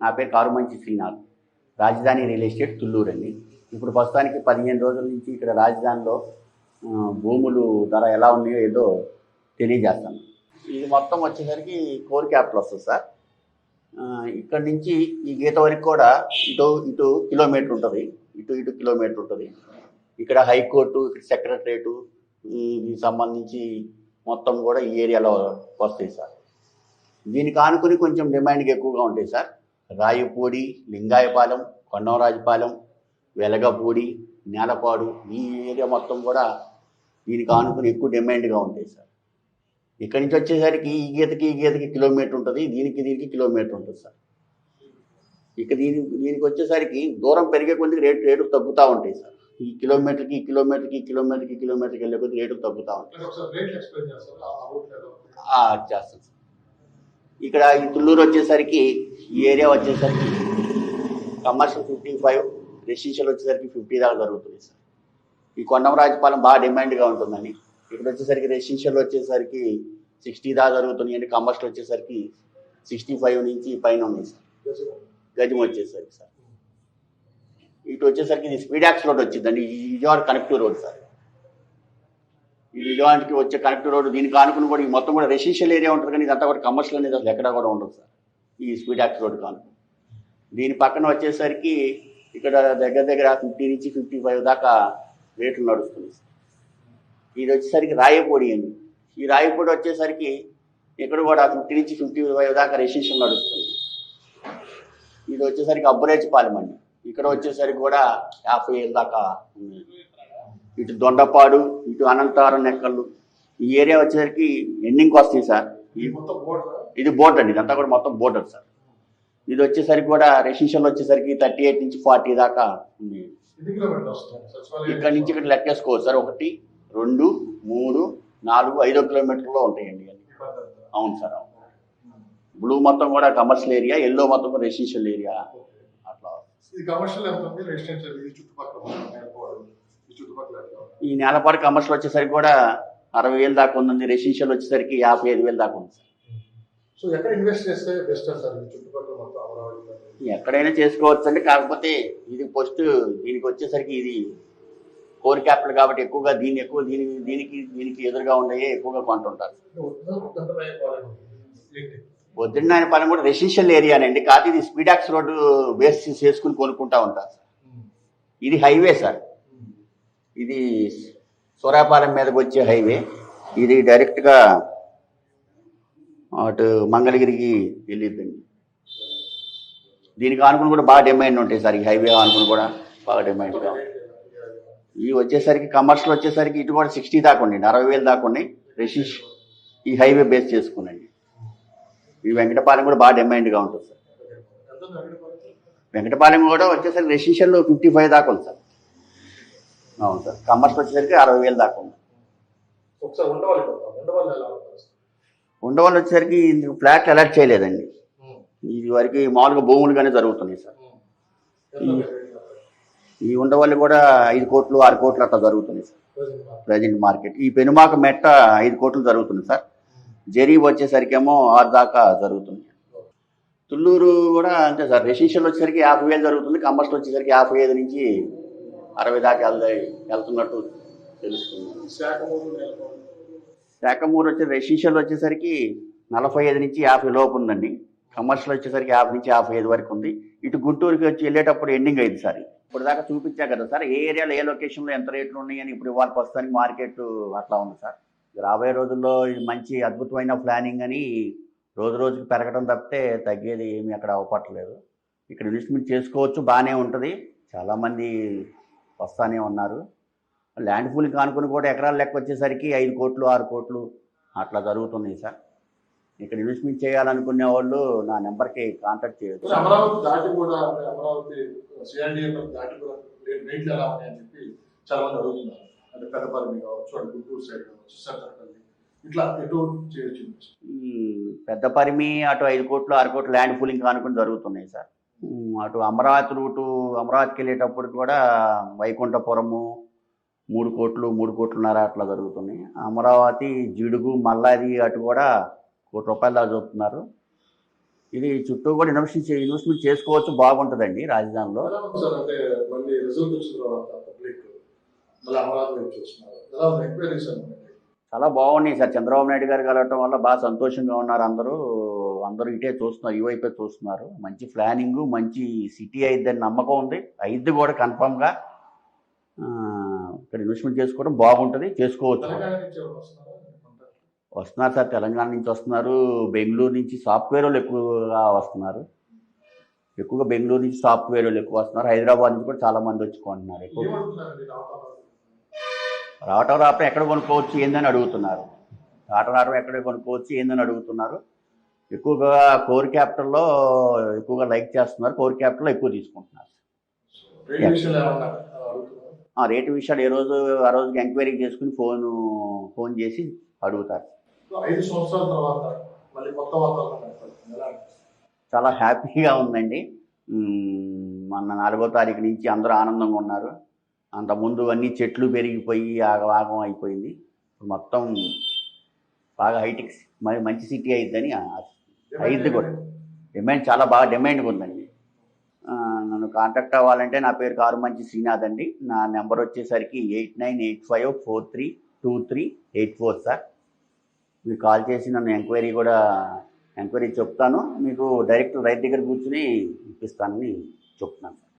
నా పేరు కారుమంచి శ్రీనాథ్. రాజధాని రియల్ ఎస్టేట్ తుళ్ళూరు అండి. ఇప్పుడు ప్రస్తుతానికి 15 రోజుల నుంచి ఇక్కడ రాజధానిలో భూములు ధర ఎలా ఉన్నాయో ఏదో తెలియజేస్తాను. ఇది మొత్తం వచ్చేసరికి కోర్ క్యాపిటల్ వస్తుంది సార్. ఇక్కడ నుంచి ఈ గీత వరకు కూడా ఇటు కిలోమీటర్ ఉంటుంది, ఇటు కిలోమీటర్ ఉంటుంది. ఇక్కడ హైకోర్టు, ఇక్కడ సెక్రటరేటు, దీనికి సంబంధించి మొత్తం కూడా ఈ ఏరియాలో వస్తాయి సార్. దీనికి ఆనుకుని కొంచెం డిమాండ్గా ఎక్కువగా ఉంటాయి సార్. రాయపూడి, లింగాయపాలెం, కొండవరాజుపాలెం, వెలగపూడి, నేలపాడు, ఈ ఏరియా మొత్తం కూడా దీనికి ఆనుకుని ఎక్కువ డిమాండ్గా ఉంటాయి సార్. ఇక్కడి నుంచి వచ్చేసరికి ఈ గీతకి కిలోమీటర్ ఉంటుంది, దీనికి కిలోమీటర్ ఉంటుంది సార్. ఇక దీనికి వచ్చేసరికి దూరం పెరిగే కొద్దిగా రేటు తగ్గుతూ ఉంటాయి సార్. ఈ కిలోమీటర్కి వెళ్ళే కొద్దిగా రేటు తగ్గుతూ ఉంటాయి. చేస్తాను సార్. ఇక్కడ ఈ తుళ్ళూరు వచ్చేసరికి ఈ ఏరియా వచ్చేసరికి కమర్షియల్ 55, రెసిడెన్షియల్ వచ్చేసరికి 50 దాకా జరుగుతుంది సార్. ఈ కొండమరాజుపాలెం బాగా డిమాండ్గా ఉంటుందని ఇక్కడ వచ్చేసరికి రెసిడెన్షియల్ వచ్చేసరికి 60 దాకా జరుగుతుంది అండి. కమర్షియల్ వచ్చేసరికి 65 నుంచి పైన ఉన్నాయి సార్. గజం వచ్చేసరికి సార్. ఇటు వచ్చేసరికి ఇది స్పీడాక్స్ రోడ్ వచ్చిందండి. ఈ విజయవాడ కనెక్టివ్ రోడ్ సార్. ఈ విజయవాడకి వచ్చే కనెక్టివ్ రోడ్ దీనికి ఆనుకుని కూడా ఈ మొత్తం కూడా రెసిడెన్షియల్ ఏరియా ఉంటుంది, కానీ ఇదంతా కూడా కమర్షియల్ అనేది అసలు ఎక్కడా కూడా ఉండదు సార్. ఈ స్పీడాక్స్ రోడ్ కానుకుని దీని పక్కన వచ్చేసరికి ఇక్కడ దగ్గర 50 నుంచి 55 దాకా రేట్లు నడుస్తుంది సార్. ఇది వచ్చేసరికి రాయపూడి అండి. ఈ రాయపూడి వచ్చేసరికి ఇక్కడ కూడా 50 నుంచి 55 దాకా రెసిడెన్షియల్ నడుస్తుంది. ఇది వచ్చేసరికి అబ్బురేచిపాలెం అండి. ఇక్కడ వచ్చేసరికి కూడా 50 దాకా ఉంది. ఇటు దొండపాడు, ఇటు అనంతవరం, నెక్కళ్ళు, ఈ ఏరియా వచ్చేసరికి ఎండింగ్కి వస్తాయి సార్. ఇది బోర్డర్ అండి, ఇదంతా కూడా మొత్తం బోర్డర్ సార్. ఇది వచ్చేసరికి కూడా రెసిడెన్షియల్ వచ్చేసరికి 38 నుంచి 40 దాకా ఉంది. ఇక్కడ నుంచి ఇక్కడ లెక్కేసుకోవచ్చు సార్. 1, 2, 3, 4, 5 కిలోమీటర్లో ఉంటాయండి. అవును సార్, అవును. బ్లూ మొత్తం కూడా కమర్షియల్ ఏరియా, ఎల్లో మొత్తం కూడా రెసిడెన్షియల్ ఏరియా. అట్లా ఈ నేలపాడు కమర్షియల్ వచ్చేసరికి కూడా 60,000 దాకా ఉంది. రెసిడెన్షియల్ వచ్చేసరికి 55,000 దాకా ఉంది సార్. సో ఎక్కడ ఇన్వెస్ట్ చేస్తే బెస్ట్ సార్ చుట్టుపక్కల మొత్తం అమరావతి? ఎక్కడైనా చేసుకోవచ్చు అండి. కాకపోతే ఇది ఫస్ట్ దీనికి వచ్చేసరికి ఇది కోర్ క్యాపిటల్ కాబట్టి ఎక్కువగా దీనికి ఎదురుగా ఉండయే ఎక్కువగా కొంటుంటారు. వద్దున్నాయన పాలెం కూడా రెసిడెన్షియల్ ఏరియానండి. కాకపోతే ఇది స్పీడాక్స్ రోడ్డు బేస్ చేసుకుని కొనుక్కుంటా ఉంటారు సార్. ఇది హైవే సార్. ఇది సూరాపాలెం మీదకి వచ్చే హైవే. ఇది డైరెక్ట్గా అటు మంగళగిరికి వెళ్ళిద్దండి. దీనికి ఆనుకుని కూడా బాగా డిమాండ్ ఉంటాయి సార్. ఈ హైవే ఆనుకుని కూడా బాగా డిమాండ్గా ఉంటాయి. ఇవి వచ్చేసరికి కమర్షియల్ వచ్చేసరికి ఇటు కూడా 60 దాకా ఉండండి, 60,000 దాకా ఉన్నాయి. రెసిడెన్షియల్ ఈ హైవే బేస్ చేసుకునండి. ఈ వెంకటపాలెం కూడా బాగా డిమాండ్గా ఉంటుంది సార్. వెంకటపాలెం కూడా వచ్చేసరికి రెసిడెన్షియల్ 55 దాకా ఉంది సార్. అవును సార్. కమర్షియల్ వచ్చేసరికి 60,000 దాకా ఉంది. ఉండవల్లి వచ్చేసరికి ఇందుకు ఫ్లాట్లు అలర్ట్ చేయలేదండి. ఇది వరకు మామూలుగా భూములుగానే జరుగుతున్నాయి సార్. ఈ ఉండవల్లి కూడా 5 కోట్లు 6 కోట్లు అట్లా జరుగుతుంది సార్ ప్రజెంట్ మార్కెట్. ఈ పెనుమాక మెట్ట 5 కోట్లు జరుగుతుంది సార్. జరీబ్ వచ్చేసరికి ఏమో 6 దాకా జరుగుతుంది. తుళ్ళూరు కూడా అంతే సార్. రెసిడెన్షియల్ వచ్చేసరికి 50,000 జరుగుతుంది. కమర్షియల్ వచ్చేసరికి 55 నుంచి 60 దాకా వెళ్తున్నట్టు తెలుస్తుంది. శాఖమూరు వచ్చే రెసిడెన్షియల్ వచ్చేసరికి 45 నుంచి 50 లోపు ఉందండి. కమర్షియల్ వచ్చేసరికి 50 నుంచి 55 వరకు ఉంది. ఇటు గుంటూరుకి వచ్చి వెళ్ళేటప్పుడు ఎండింగ్ అయింది సార్. ఇప్పుడు దాకా చూపించా కదా సార్ ఏ ఏరియాలో ఏ లొకేషన్లో ఎంత రేట్లు ఉన్నాయని. ఇప్పుడు ఇవాళ ప్రస్తుతానికి మార్కెట్ అట్లా ఉంది సార్. రాబోయే రోజుల్లో ఇది మంచి అద్భుతమైన ప్లానింగ్ అని రోజుకి పెరగడం తప్పితే తగ్గేది ఏమీ అక్కడ అవపట్లేదు. ఇక్కడ ఇన్వెస్ట్మెంట్ చేసుకోవచ్చు, బాగానే ఉంటుంది. చాలామంది వస్తానే ఉన్నారు. ల్యాండ్ పూలింగ్ అనుకుని కూడా ఎకరాల లెక్క వచ్చేసరికి 5 కోట్లు 6 కోట్లు అట్లా జరుగుతున్నాయి సార్. ఇక్కడ ఇన్వెస్ట్మెంట్ చేయాలనుకునే వాళ్ళు నా నెంబర్కి కాంటాక్ట్ చేయొచ్చు. అమరావతి దాటి కూడా అమరావతి సిఆర్డీఏ దాటి కూడా రేట్లు ఎలా ఉన్నాయని చెప్పి చాలా మంది అడుగుతున్నారు. అంటే పెద్దపల్లి కావచ్చు, అటు గుంటూరు సైడ్ కావచ్చు, సత్తరపల్లి, ఇట్లా ఎటు చేయొచ్చు. పెద్దపరిమి అటు 5 కోట్లు 6 కోట్లు ల్యాండ్ పూలింగ్ అనుకుని జరుగుతున్నాయి సార్. అటు అమరావతి రూటు అమరావతికి వెళ్ళేటప్పుడు కూడా వైకుంఠపురము 3 కోట్లు 3 కోట్లున్నర అట్లా జరుగుతున్నాయి. అమరావతి జిడుగు మల్లాది అటు కూడా ₹1 కోటి దాకా చూపుతున్నారు. ఇది చుట్టూ కూడా ఇన్వెస్ట్మెంట్ చేసుకోవచ్చు, బాగుంటుందండి రాజధానిలో. ఎలా ఉంది సార్ అంటే మళ్ళీ రిజల్ట్ వచ్చిన తర్వాత పబ్లిక్ మళ్ళీ అమరావతి వైపు చూస్తున్నారు, ఎలా ఉంది ఎంక్వైరీస్ అండి? చాలా బాగున్నాయి సార్. చంద్రబాబు నాయుడు గారు కలవటం వల్ల బాగా సంతోషంగా ఉన్నారు అందరూ. అందరూ ఇటే చూస్తున్నారు, ఈ వైపే చూస్తున్నారు. మంచి ప్లానింగ్, మంచి సిటీ అయిద్దని నమ్మకం ఉంది. అయిద్ది కూడా కన్ఫామ్గా. ఇక్కడ ఇన్వెస్ట్మెంట్ చేసుకోవడం బాగుంటుంది, చేసుకోవచ్చు. తెలంగాణ నుంచి ఎవరు వస్తున్నారా? వస్తున్నారు సార్, తెలంగాణ నుంచి వస్తున్నారు, బెంగళూరు నుంచి సాఫ్ట్వేర్ వాళ్ళు ఎక్కువగా వస్తున్నారు. ఎక్కువగా బెంగళూరు నుంచి సాఫ్ట్వేర్ వాళ్ళు ఎక్కువ వస్తున్నారు. హైదరాబాద్ నుంచి కూడా చాలా మంది వచ్చి కొంటున్నారు. ఎక్కువ ఏమడుగుతున్నారండి రావటం ఎక్కడ కొనుక్కోవచ్చు ఏందని అడుగుతున్నారు. రావటం ఎక్కడ కొనుక్కోవచ్చు ఏందని అడుగుతున్నారు. ఎక్కువగా కోర్ క్యాపిటల్లో ఎక్కువగా లైక్ చేస్తున్నారు, కోర్ క్యాపిటల్లో ఎక్కువ తీసుకుంటున్నారు. రేట్ విషయంలో ఏమన్నా అడుగుతున్నారు? రేటు విషయాలు ఆ రోజుకి ఎంక్వైరీ చేసుకుని ఫోన్ చేసి అడుగుతారు. 5 సంవత్సరాల తర్వాత మళ్ళీ కొత్త వాతావరణం ఏర్పడుతుంది, ఎలా అనిపిస్తుంది? చాలా హ్యాపీగా ఉందండి. మొన్న 4వ తారీఖు నుంచి అందరూ ఆనందంగా ఉన్నారు. అంతకుముందు అన్ని చెట్లు పెరిగిపోయి ఆగం అయిపోయింది. ఇప్పుడు మొత్తం బాగా హైటెక్ మంచి సిటీ అయిద్దని అయిద్ది కూడా. డిమాండ్ చాలా బాగా డిమాండ్గా ఉందండి. నన్ను కాంటాక్ట్ అవ్వాలంటే నా పేరు కారుమంచి శ్రీనాథ్ అండి. నా నెంబర్ వచ్చేసరికి 8985432384 సార్. మీరు కాల్ చేసి నన్ను ఎంక్వైరీ చెప్తాను. మీకు డైరెక్ట్ రైతు దగ్గర కూర్చుని ఇప్పిస్తానని చెప్తున్నాను.